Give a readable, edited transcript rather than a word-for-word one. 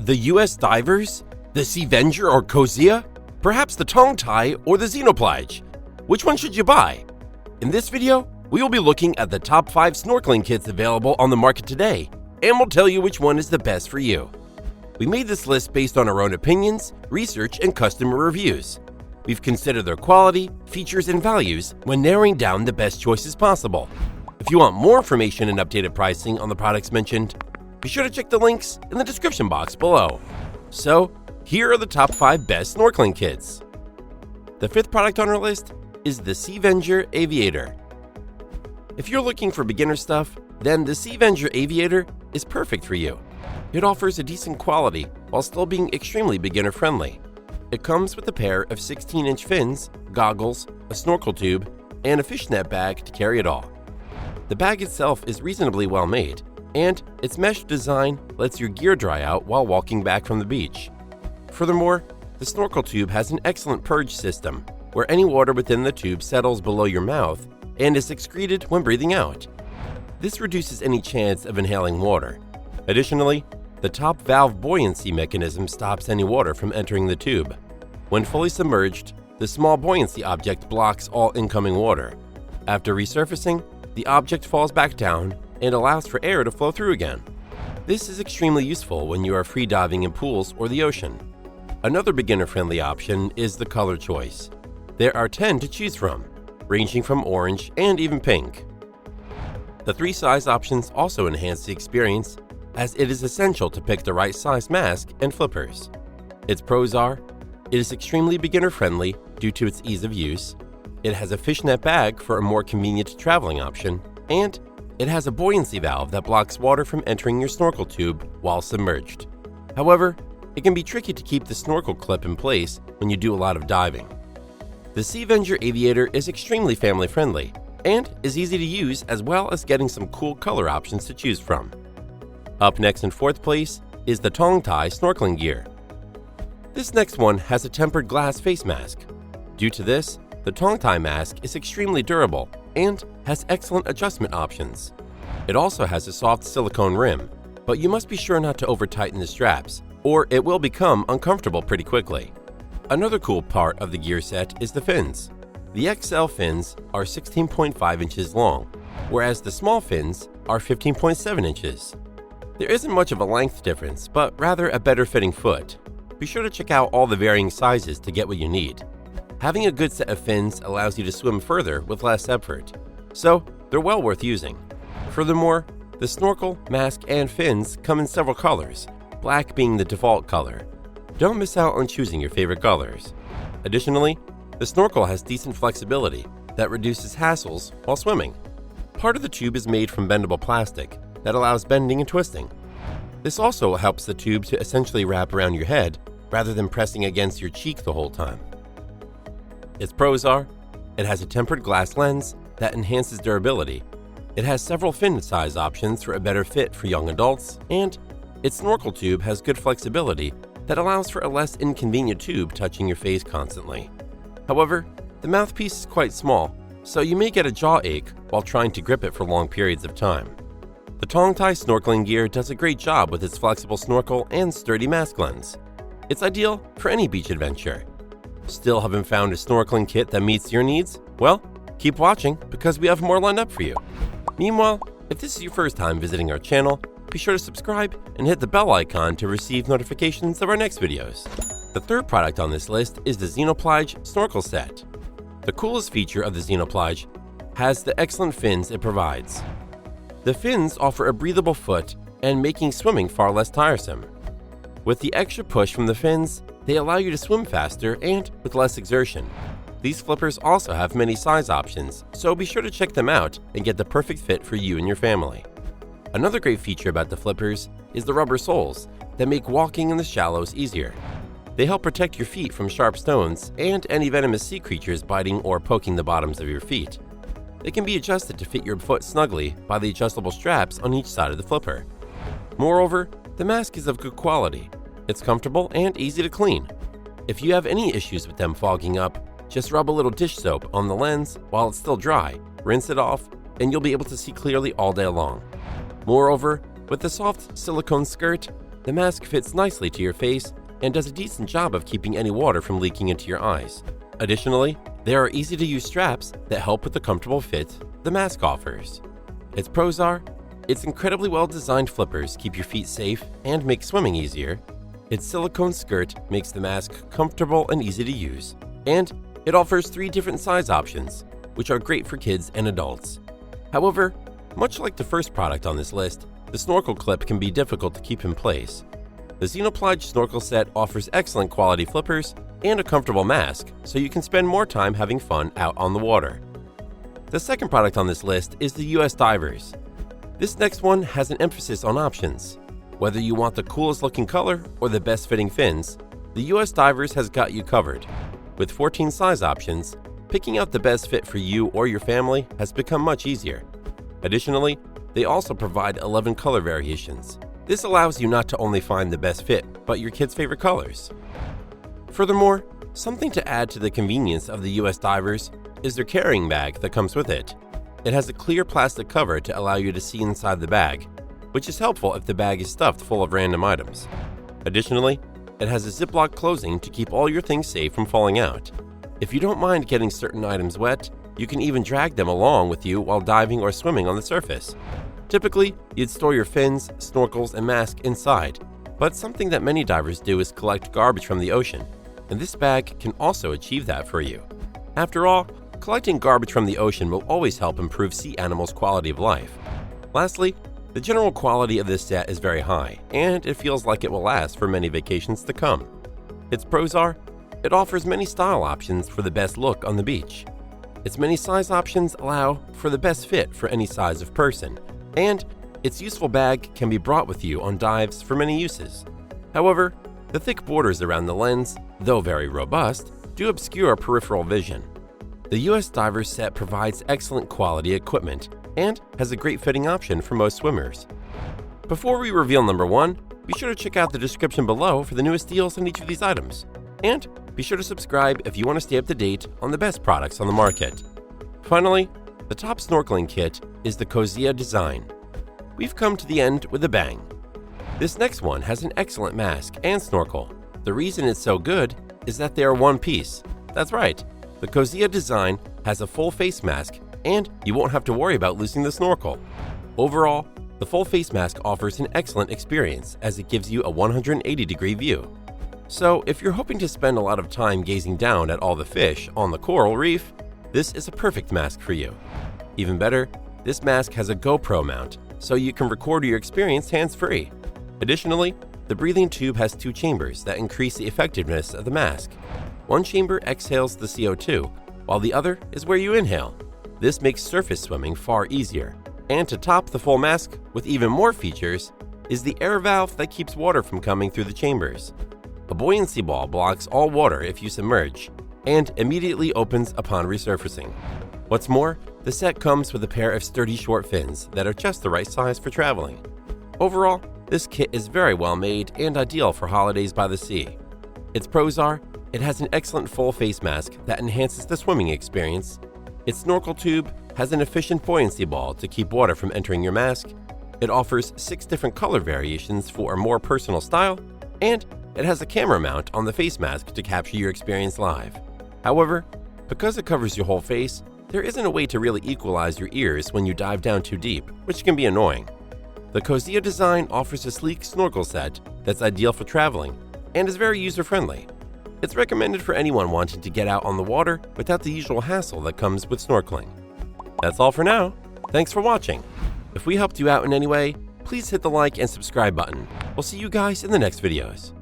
The US divers? The Seavenger or COZIA? Perhaps the Tongtai or the Zenoplige? Which one should you buy? In this video, we will be looking at the top 5 snorkeling kits available on the market today, and we'll tell you which one is the best for you. We made this list based on our own opinions, research, and customer reviews. We've considered their quality, features, and values when narrowing down the best choices possible. If you want more information and updated pricing on the products mentioned, be sure to check the links in the description box below. So, here are the top 5 best snorkeling kits. The 5th product on our list is the Seavenger Aviator. If you're looking for beginner stuff, then the Seavenger Aviator is perfect for you. It offers a decent quality while still being extremely beginner friendly. It comes with a pair of 16-inch fins, goggles, a snorkel tube, and a fishnet bag to carry it all. The bag itself is reasonably well made, and its mesh design lets your gear dry out while walking back from the beach. Furthermore, the snorkel tube has an excellent purge system, where any water within the tube settles below your mouth and is excreted when breathing out. This reduces any chance of inhaling water. Additionally, the top valve buoyancy mechanism stops any water from entering the tube. When fully submerged, the small buoyancy object blocks all incoming water. After resurfacing, the object falls back down and allows for air to flow through again. This is extremely useful when you are free diving in pools or the ocean. Another beginner-friendly option is the color choice. There are 10 to choose from, ranging from orange and even pink. The 3 size options also enhance the experience, as it is essential to pick the right size mask and flippers. Its pros are, it is extremely beginner-friendly due to its ease of use, it has a fishnet bag for a more convenient traveling option, and it has a buoyancy valve that blocks water from entering your snorkel tube while submerged. However, it can be tricky to keep the snorkel clip in place when you do a lot of diving. The Seavenger Aviator is extremely family-friendly and is easy to use, as well as getting some cool color options to choose from. Up next in 4th place is the Tongtai Snorkeling gear. This next one has a tempered glass face mask. Due to this, the Tongtai mask is extremely durable and has excellent adjustment options. It also has a soft silicone rim, but you must be sure not to over-tighten the straps, or it will become uncomfortable pretty quickly. Another cool part of the gear set is the fins. The XL fins are 16.5 inches long, whereas the small fins are 15.7 inches. There isn't much of a length difference, but rather a better fitting foot. Be sure to check out all the varying sizes to get what you need. Having a good set of fins allows you to swim further with less effort, so they're well worth using. Furthermore, the snorkel, mask, and fins come in several colors, black being the default color. Don't miss out on choosing your favorite colors. Additionally, the snorkel has decent flexibility that reduces hassles while swimming. Part of the tube is made from bendable plastic that allows bending and twisting. This also helps the tube to essentially wrap around your head rather than pressing against your cheek the whole time. Its pros are, it has a tempered glass lens that enhances durability, it has several fin size options for a better fit for young adults, and its snorkel tube has good flexibility that allows for a less inconvenient tube touching your face constantly. However, the mouthpiece is quite small, so you may get a jaw ache while trying to grip it for long periods of time. The Tongtai Snorkeling gear does a great job with its flexible snorkel and sturdy mask lens. It's ideal for any beach adventure. Still haven't found a snorkeling kit that meets your needs? Well, keep watching because we have more lined up for you. Meanwhile, if this is your first time visiting our channel, be sure to subscribe and hit the bell icon to receive notifications of our next videos. The 3rd product on this list is the Zenoplige Snorkel Set. The coolest feature of the Zenoplige has the excellent fins it provides. The fins offer a breathable foot and making swimming far less tiresome. With the extra push from the fins, they allow you to swim faster and with less exertion. These flippers also have many size options, so be sure to check them out and get the perfect fit for you and your family. Another great feature about the flippers is the rubber soles that make walking in the shallows easier. They help protect your feet from sharp stones and any venomous sea creatures biting or poking the bottoms of your feet. They can be adjusted to fit your foot snugly by the adjustable straps on each side of the flipper. Moreover, the mask is of good quality. It's comfortable and easy to clean. If you have any issues with them fogging up, just rub a little dish soap on the lens while it's still dry, rinse it off, and you'll be able to see clearly all day long. Moreover, with the soft silicone skirt, The mask fits nicely to your face and does a decent job of keeping any water from leaking into your eyes. Additionally, there are easy-to-use straps that help with the comfortable fit the mask offers. Its pros are, its incredibly well-designed flippers keep your feet safe and make swimming easier. Its silicone skirt makes the mask comfortable and easy to use. And it offers 3 different size options, which are great for kids and adults. However, much like the first product on this list, the snorkel clip can be difficult to keep in place. The Zenoplige Snorkel Set offers excellent quality flippers and a comfortable mask, so you can spend more time having fun out on the water. The second product on this list is the US Divers. This next one has an emphasis on options. Whether you want the coolest looking color or the best fitting fins, the US Divers has got you covered. With 14 size options, picking out the best fit for you or your family has become much easier. Additionally, they also provide 11 color variations. This allows you not to only find the best fit, but your kids' favorite colors. Furthermore, something to add to the convenience of the US Divers is their carrying bag that comes with it. It has a clear plastic cover to allow you to see inside the bag, which is helpful if the bag is stuffed full of random items. Additionally, it has a Ziploc closing to keep all your things safe from falling out. If you don't mind getting certain items wet, you can even drag them along with you while diving or swimming on the surface. Typically, you'd store your fins, snorkels, and mask inside, but something that many divers do is collect garbage from the ocean, and this bag can also achieve that for you. After all, collecting garbage from the ocean will always help improve sea animals' quality of life. Lastly, the general quality of this set is very high, and it feels like it will last for many vacations to come. Its pros are, it offers many style options for the best look on the beach. Its many size options allow for the best fit for any size of person, and its useful bag can be brought with you on dives for many uses. However, the thick borders around the lens, though very robust, do obscure peripheral vision. The US Divers set provides excellent quality equipment and has a great fitting option for most swimmers. Before we reveal number 1, be sure to check out the description below for the newest deals on each of these items. And be sure to subscribe if you want to stay up to date on the best products on the market. Finally, the top snorkeling kit is the COZIA design. We've come to the end with a bang. This next one has an excellent mask and snorkel. The reason it's so good is that they are one piece. That's right, the COZIA design has a full face mask and you won't have to worry about losing the snorkel. Overall, the full face mask offers an excellent experience as it gives you a 180-degree view. So if you're hoping to spend a lot of time gazing down at all the fish on the coral reef, this is a perfect mask for you. Even better, this mask has a GoPro mount, so you can record your experience hands-free. Additionally, the breathing tube has 2 chambers that increase the effectiveness of the mask. One chamber exhales the CO2, while the other is where you inhale. This makes surface swimming far easier. And to top the full mask with even more features is the air valve that keeps water from coming through the chambers. A buoyancy ball blocks all water if you submerge, and immediately opens upon resurfacing. What's more, the set comes with a pair of sturdy short fins that are just the right size for traveling. Overall, this kit is very well made and ideal for holidays by the sea. Its pros are, it has an excellent full face mask that enhances the swimming experience. Its snorkel tube has an efficient buoyancy ball to keep water from entering your mask. It offers 6 different color variations for a more personal style, and it has a camera mount on the face mask to capture your experience live. However, because it covers your whole face, there isn't a way to really equalize your ears when you dive down too deep, which can be annoying. The COZIA design offers a sleek snorkel set that's ideal for traveling and is very user-friendly. It's recommended for anyone wanting to get out on the water without the usual hassle that comes with snorkeling. That's all for now. Thanks for watching. If we helped you out in any way, please hit the like and subscribe button. We'll see you guys in the next videos.